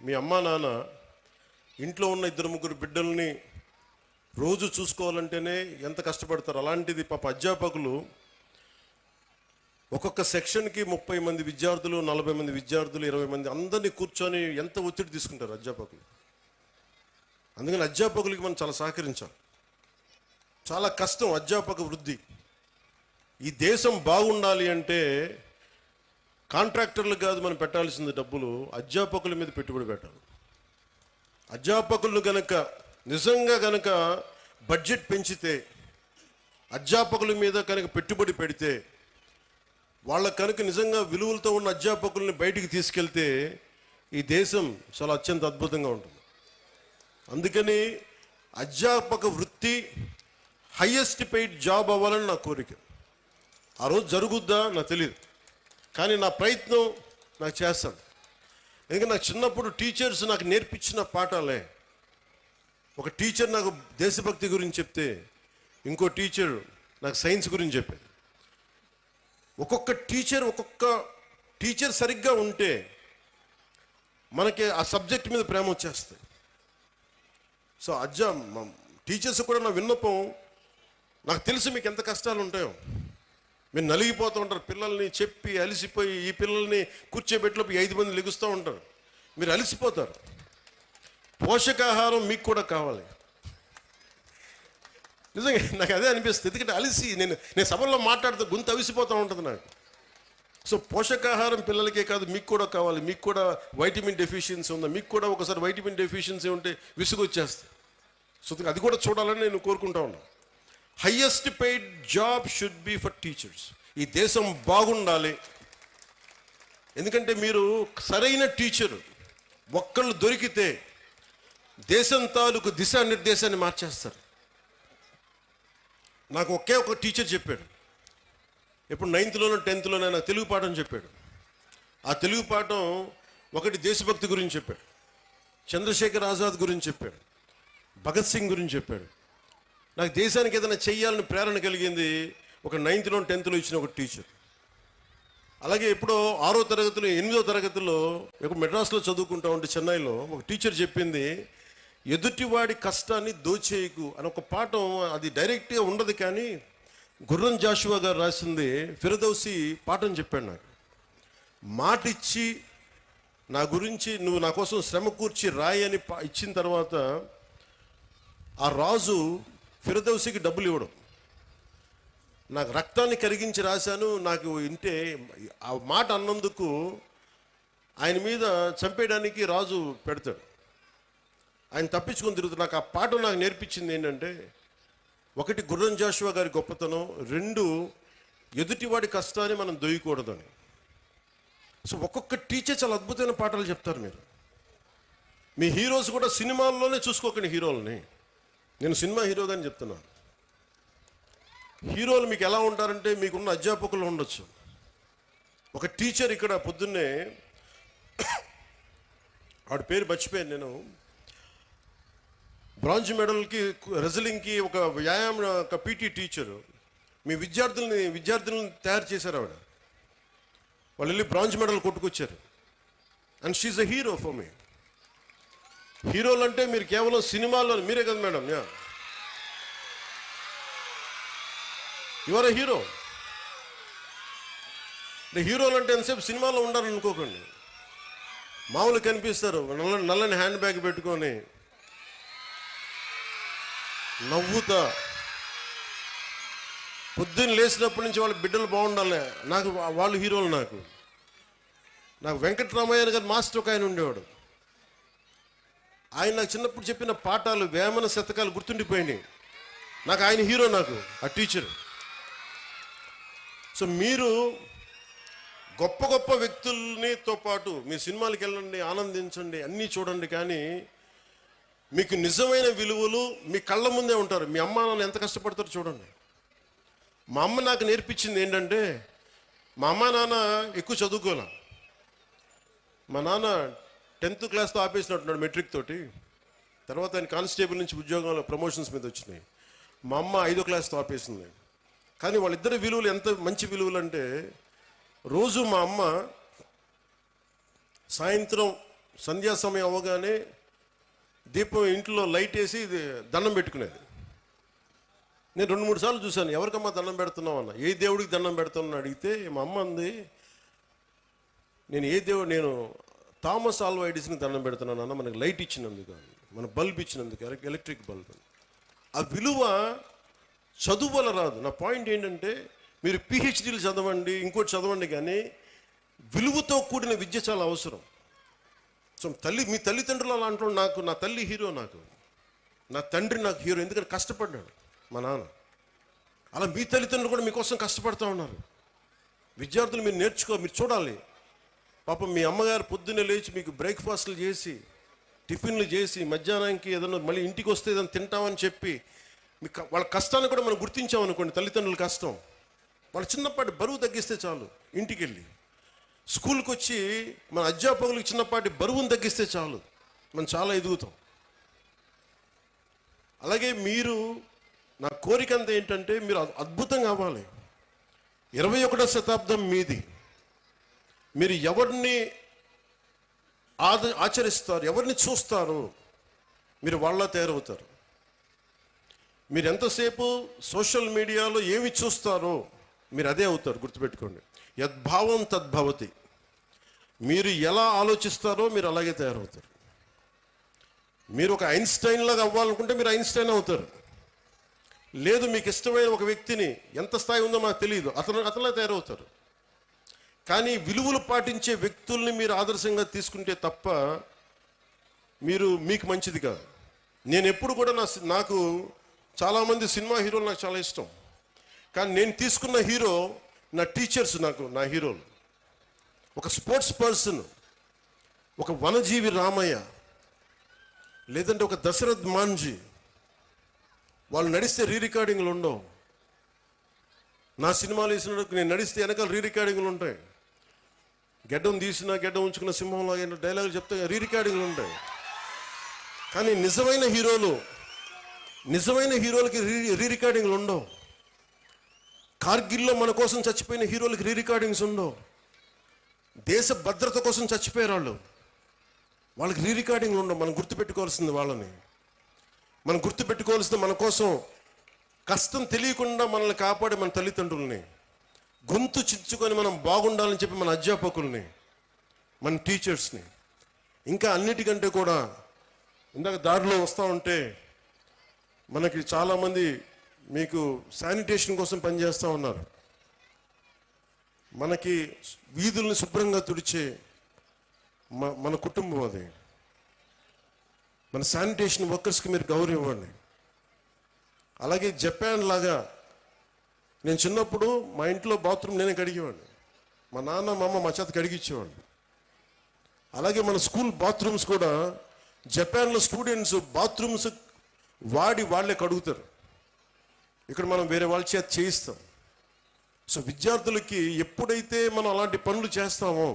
మీ అమ్మా నాన్న ఇంట్లో ఉన్న ఇద్దరు ముగ్గురు బిడ్డల్ని రోజు చూసుకోవాలంటేనే ఎంత కష్టపడతారు. అలాంటిది పాప అధ్యాపకులు ఒక్కొక్క సెక్షన్కి 30 మంది విద్యార్థులు, 40 మంది విద్యార్థులు, 20 మంది అందరినీ కూర్చొని ఎంత ఒత్తిడి తీసుకుంటారు అధ్యాపకులు. అందుకని అధ్యాపకులకి మనం చాలా సహకరించాలి. చాలా కష్టం అధ్యాపక వృద్ధి. ఈ దేశం బాగుండాలి అంటే కాంట్రాక్టర్లు కాదు మనం పెట్టాల్సింది డబ్బులు, అధ్యాపకుల మీద పెట్టుబడి పెట్టాలి. అధ్యాపకులను గనక నిజంగా గనక బడ్జెట్ పెంచితే, అధ్యాపకుల మీద కనుక పెట్టుబడి పెడితే, వాళ్ళ కనుక నిజంగా విలువలతో ఉన్న అధ్యాపకుల్ని బయటికి తీసుకెళ్తే ఈ దేశం చాలా అత్యంత అద్భుతంగా ఉంటుంది. అందుకని అధ్యాపక వృత్తి హయ్యెస్ట్ పెయిడ్ జాబ్ అవ్వాలని నా కోరిక. ఆ రోజు జరుగుద్దా నాకు తెలియదు, కానీ నా ప్రయత్నం నాకు చేస్తాను. ఎందుకంటే నాకు చిన్నప్పుడు టీచర్స్ నాకు నేర్పించిన పాఠాలే. ఒక టీచర్ నాకు దేశభక్తి గురించి చెప్తే, ఇంకో టీచర్ నాకు సైన్స్ గురించి చెప్పాడు. ఒక్కొక్క టీచర్ సరిగ్గా ఉంటే మనకి ఆ సబ్జెక్ట్ మీద ప్రేమ వచ్చేస్తుంది. సో టీచర్స్ కూడా నా విన్నపం, నాకు తెలుసు మీకు ఎంత కష్టాలు ఉంటాయో. మీరు నలిగిపోతూ ఉంటారు, పిల్లల్ని చెప్పి అలసిపోయి ఈ పిల్లల్ని కూర్చోబెట్టిలోపు 5 మంది లెగుస్తూ ఉంటారు, మీరు అలసిపోతారు. పోషకాహారం మీకు కూడా కావాలి. నిజంగా నాకు అదే అనిపిస్తుంది. ఎందుకంటే అలసి నేను సభల్లో మాట్లాడుతూ గొంతు అవిసిపోతూ ఉంటుంది నాకు. సో పోషకాహారం పిల్లలకే కాదు, మీకు కూడా కావాలి. మీకు కూడా వైటమిన్ డెఫిషియన్సీ ఉందా, మీకు కూడా ఒకసారి వైటమిన్ డెఫిషియన్సీ ఉంటే విసుగు వచ్చేస్తుంది. సో అది కూడా చూడాలని నేను కోరుకుంటా ఉన్నాను. Highest paid job should be for teachers. ఈ దేశం బాగుండాలి. ఎందుకంటే మీరు సరైన టీచరు ఒక్కళ్ళు దొరికితే దేశం తాలూకు దిశానిర్దేశాన్ని మార్చేస్తారు. నాకు ఒక టీచర్ చెప్పాడు, ఎప్పుడు 9th-లోనో 10th-లోనో నాకు తెలుగు పాఠం చెప్పాడు. ఆ తెలుగు పాఠం ఒకటి దేశభక్తి గురించి చెప్పాడు, చంద్రశేఖర్ ఆజాద్ గురించి చెప్పాడు, భగత్ సింగ్ గురించి చెప్పాడు. నాకు దేశానికి ఏదైనా చెయ్యాలని ప్రేరణ కలిగింది ఒక 9th-లో 10th-లో ఇచ్చిన ఒక టీచర్. అలాగే ఎప్పుడో 6వ తరగతిలో 8వ తరగతిలో మెడ్రాస్లో చదువుకుంటా ఉంటే చెన్నైలో ఒక టీచర్ చెప్పింది, ఎదుటివాడి కష్టాన్ని దోచేయకు అని ఒక పాఠం. అది డైరెక్ట్గా ఉండదు, కానీ గుర్రం జాషువా గారు రాసింది ఫిరదౌసి పాఠం చెప్పాడు నాకు. మాట ఇచ్చి నా గురించి నువ్వు నా కోసం శ్రమ కూర్చి రాయి అని ఇచ్చిన తర్వాత ఆ రాజు ఫిరదౌసికి డబ్బులు ఇవ్వడం. నాకు రక్తాన్ని కరిగించి రాశాను, నాకు ఇంటే ఆ మాట అన్నందుకు ఆయన మీద చంపేయడానికి రాజు పెడతాడు. ఆయన తప్పించుకొని తిరుగుతాడు. నాకు ఆ పాఠం నాకు నేర్పించింది ఏంటంటే, ఒకటి గుర్రం జాషువా గారి గొప్పతనం, 2 ఎదుటివాడి కష్టాన్ని మనం దొయ్యకూడదని. సో ఒక్కొక్క టీచర్ చాలా అద్భుతమైన పాఠాలు చెప్తారు. మీ హీరోస్ కూడా సినిమాల్లోనే చూసుకోకండి హీరోలని. నేను సినిమా హీరోదని చెప్తున్నాను. హీరోలు మీకు ఎలా ఉంటారంటే, మీకున్న అధ్యాపకులు ఉండొచ్చు. ఒక టీచర్ ఇక్కడ పొద్దున్నే ఆవిడ పేరు మర్చిపోయాను నేను, బ్రాంజ్ మెడల్కి రెజ్లింగ్కి ఒక వ్యాయామం ఒక పీటీ టీచరు మీ విద్యార్థులను తయారు చేశారు. ఆవిడ వాళ్ళు వెళ్ళి బ్రాంజ్ మెడల్ కొట్టుకొచ్చారు. And she's a hero for me. హీరోలు అంటే మీరు కేవలం సినిమాల్లో మీరే కదా మేడం, యువర్ ఎ హీరో. హీరోలు అంటే ఎంతసేపు సినిమాలో ఉండాలని అనుకోకండి. మామూలు కనిపిస్తారు, నల్లని హ్యాండ్ బ్యాగ్ పెట్టుకొని నవ్వుతా, పొద్దున్న లేచినప్పటి నుంచి వాళ్ళ బిడ్డలు బాగుండాలి. నాకు వాళ్ళు హీరోలు. నాకు వెంకటరామయ్య గారు మాస్టర్ ఒక ఆయన ఉండేవాడు. ఆయన నాకు చిన్నప్పుడు చెప్పిన పాఠాలు, వేమన శతకాలు గుర్తుండిపోయినాయి. నాకు ఆయన హీరో, నాకు ఆ టీచర్. సో మీరు గొప్ప గొప్ప వ్యక్తులతో పాటు మీ సినిమాలకు వెళ్ళండి, ఆనందించండి, అన్నీ చూడండి, కానీ మీకు నిజమైన విలువలు మీ కళ్ళ ముందే ఉంటారు. మీ అమ్మ నాన్న ఎంత కష్టపడతారో చూడండి. మా అమ్మ నాకు నేర్పించింది ఏంటంటే, మా అమ్మ నాన్న ఎక్కువ చదువుకోలే. మా నాన్న 10th క్లాస్తో ఆపేసినట్టున్నాడు మెట్రిక్ తోటి. తర్వాత ఆయన కానిస్టేబుల్ నుంచి ఉద్యోగంలో ప్రమోషన్స్ మీద వచ్చినాయి. మా అమ్మ 5వ క్లాస్తో ఆపేసింది. కానీ వాళ్ళిద్దరి విలువలు ఎంత మంచి విలువలు అంటే, రోజు మా అమ్మ సాయంత్రం సంధ్యా సమయం అవ్వగానే దీపం ఇంట్లో లైట్ వేసి దండం పెట్టుకునేది. నేను 2-3 సార్లు చూశాను, ఎవరికమ్మా దండం పెడుతున్నావు అన్న. ఏ దేవుడికి దండం పెడుతున్నాను అడిగితే మా అమ్మ అంది, నేను థామస్ ఆల్వా ఎడిసన్కి దండం పెడుతున్నాను అన్న, మనకి లైట్ ఇచ్చినందుకు, మన బల్బ్ ఇచ్చినందుకు, ఎలక్ట్రిక్ బల్బ్. ఆ విలువ చదువు వల్ల రాదు. నా పాయింట్ ఏంటంటే, మీరు పిహెచ్డీలు చదవండి, ఇంకోటి చదవండి, కానీ విలువతో కూడిన విద్య చాలా అవసరం. సో మీ తల్లిదండ్రులు అలా అంటారు. నా తల్లి హీరో, నా తండ్రి నాకు హీరో. ఎందుకంటే కష్టపడ్డాడు మా నాన్న. అలా మీ తల్లిదండ్రులు కూడా మీకోసం కష్టపడుతూ ఉన్నారు. విద్యార్థులు మీరు మీరు చూడాలి. పాపం మీ అమ్మగారు పొద్దున్నే లేచి మీకు బ్రేక్ఫాస్ట్లు చేసి, టిఫిన్లు చేసి, మధ్యాహ్నానికి ఏదైనా మళ్ళీ ఇంటికి వస్తే ఏదైనా తింటామని చెప్పి, వాళ్ళ కష్టాన్ని కూడా మనం గుర్తించామనుకోండి, తల్లిదండ్రుల కష్టం. వాళ్ళ చిన్నపాటి బరువు తగ్గిస్తే చాలు, ఇంటికి వెళ్ళి స్కూల్కి వచ్చి మన అధ్యాపకులకు చిన్నపాటి బరువును తగ్గిస్తే చాలు, మనం చాలా ఎదుగుతాం. అలాగే నా కోరిక అంతా ఏంటంటే, మీరు అద్భుతంగా అవ్వాలి. 21వ శతాబ్దం మీది. మీరు ఎవరిని ఆచరిస్తారు, ఎవరిని చూస్తారు, మీరు వాళ్ళ తయారవుతారు. మీరు ఎంతసేపు సోషల్ మీడియాలో ఏమి చూస్తారో మీరు అదే అవుతారు. గుర్తుపెట్టుకోండి, యద్భావం తద్భవతి. మీరు ఎలా ఆలోచిస్తారో మీరు అలాగే తయారవుతారు. మీరు ఒక ఐన్స్టైన్ లాగా అవ్వాలనుకుంటే మీరు ఐన్స్టైన్ అవుతారు. లేదు, మీకు ఇష్టమైన ఒక వ్యక్తిని, ఎంత స్థాయి ఉందో మాకు తెలియదు, అతలా తయారవుతారు. కానీ విలువలు పాటించే వ్యక్తుల్ని మీరు ఆదర్శంగా తీసుకుంటే తప్ప మీకు మంచిది కాదు. నేను ఎప్పుడు కూడా నాకు చాలామంది సినిమా హీరోలు నాకు చాలా ఇష్టం. కానీ నేను తీసుకున్న హీరో నా టీచర్స్, నా హీరోలు. ఒక స్పోర్ట్స్ పర్సన్, ఒక వనజీవి రామయ్య, లేదంటే ఒక దశరథ్ మాంజీ. వాళ్ళు నడిస్తే రికార్డింగ్లు ఉండవు. నా సినిమాలు వేసినప్పుడు నేను నడిస్తే వెనకాల రికార్డింగ్లు ఉంటాయి. గడ్డం ఉంచుకున్న సింహంలో డైలాగులు చెప్తే రికార్డింగ్లు ఉంటాయి. కానీ నిజమైన హీరోలకి రికార్డింగ్లు ఉండవు. కార్గిల్లో మన కోసం చచ్చిపోయిన హీరోలకి రికార్డింగ్స్ ఉండవు. దేశ భద్రత కోసం చచ్చిపోయారు వాళ్ళకి రికార్డింగ్లు ఉండవు. మనం గుర్తుపెట్టుకోవాల్సింది వాళ్ళని. మనం గుర్తుపెట్టుకోవాల్సింది మన కోసం కష్టం తెలియకుండా మనల్ని కాపాడే మన తల్లిదండ్రుల్ని, గొంతు చిచ్చుకొని మనం బాగుండాలని చెప్పి మన అధ్యాపకుల్ని, మన టీచర్స్ని. ఇంకా అన్నిటికంటే కూడా, ఇందాక దారిలో వస్తూ ఉంటే మనకి చాలామంది మీకు శానిటేషన్ కోసం పనిచేస్తూ ఉన్నారు. మనకి వీధుల్ని శుభ్రంగా తుడిచే మన కుటుంబం అది. మన శానిటేషన్ వర్కర్స్కి మీరు గౌరవం ఇవ్వండి. అలాగే జపాన్ లాగా, నేను చిన్నప్పుడు మా ఇంట్లో బాత్రూమ్ నేనే కడిగేవాడిని. మా నాన్న మా అమ్మ మా చేత కడిగిచ్చేవాడిని. అలాగే మన స్కూల్ బాత్రూమ్స్ కూడా జపాన్లో స్టూడెంట్స్ బాత్రూమ్స్ వాళ్ళే కడుగుతారు. ఇక్కడ మనం వేరే వాళ్ళ చేత చేయిస్తాం. సో విద్యార్థులకి ఎప్పుడైతే మనం అలాంటి పనులు చేస్తామో,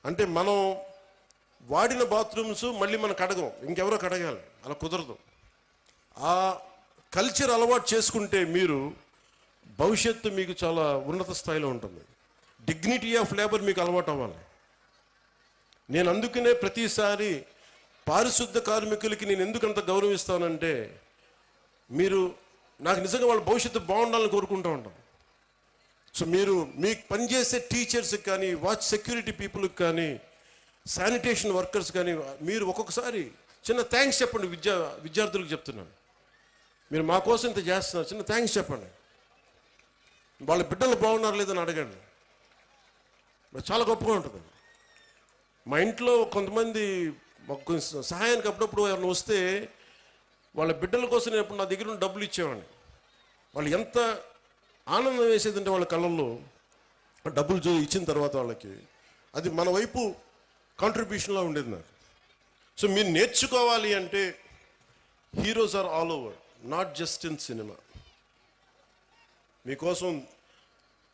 అంటే మనం వాడిన బాత్రూమ్స్ మళ్ళీ మనం కడగం, ఇంకెవరో కడగాలి, అలా కుదరదు. ఆ కల్చర్ అలవాటు చేసుకుంటే మీరు భవిష్యత్తు మీకు చాలా ఉన్నత స్థాయిలో ఉంటుంది. డిగ్నిటీ ఆఫ్ లేబర్ మీకు అలవాటు అవ్వాలి. నేను అందుకనే ప్రతిసారి పారిశుద్ధ కార్మికులకి నేను ఎందుకంత గౌరవిస్తానంటే, నాకు నిజంగా వాళ్ళ భవిష్యత్తు బాగుండాలని కోరుకుంటూ ఉంటాం. సో మీకు పనిచేసే టీచర్స్కి కానీ, వాచ్ సెక్యూరిటీ పీపుల్కి కానీ, శానిటేషన్ వర్కర్స్ కానీ, మీరు ఒక్కొక్కసారి చిన్న థ్యాంక్స్ చెప్పండి. విద్యార్థులకు చెప్తున్నాను, మీరు మా కోసం ఇంత చేస్తున్నారు, చిన్న థ్యాంక్స్ చెప్పండి. వాళ్ళ బిడ్డలు బాగున్నారు లేదని అడగండి. చాలా గొప్పగా ఉంటుంది. మా ఇంట్లో కొంతమంది సహాయానికి అప్పుడప్పుడు ఎవరైనా వస్తే వాళ్ళ బిడ్డల కోసం నేను ఎప్పుడు నా దగ్గర ఉన్న డబ్బులు ఇచ్చేవాడిని. వాళ్ళు ఎంత ఆనందం వేసేదంటే వాళ్ళ కళ్ళల్లో డబ్బులు ఇచ్చిన తర్వాత వాళ్ళకి అది మన వైపు కాంట్రిబ్యూషన్లా ఉండేది నాకు. సో మీరు నేర్చుకోవాలి అంటే, heroes are all over, not just in cinema. మీకోసం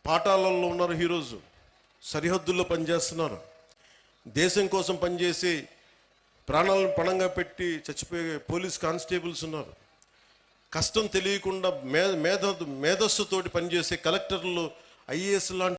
పాఠాలలో ఉన్నారు హీరోస్, సరిహద్దుల్లో పనిచేస్తున్నారు, దేశం కోసం పనిచేసి ప్రాణాలను పణంగా పెట్టి చచ్చిపోయే పోలీస్ కానిస్టేబుల్స్ ఉన్నారు, కష్టం తెలియకుండా మేధస్సుతోటి పనిచేసే కలెక్టర్లు, ఐఏఎస్ లాంటి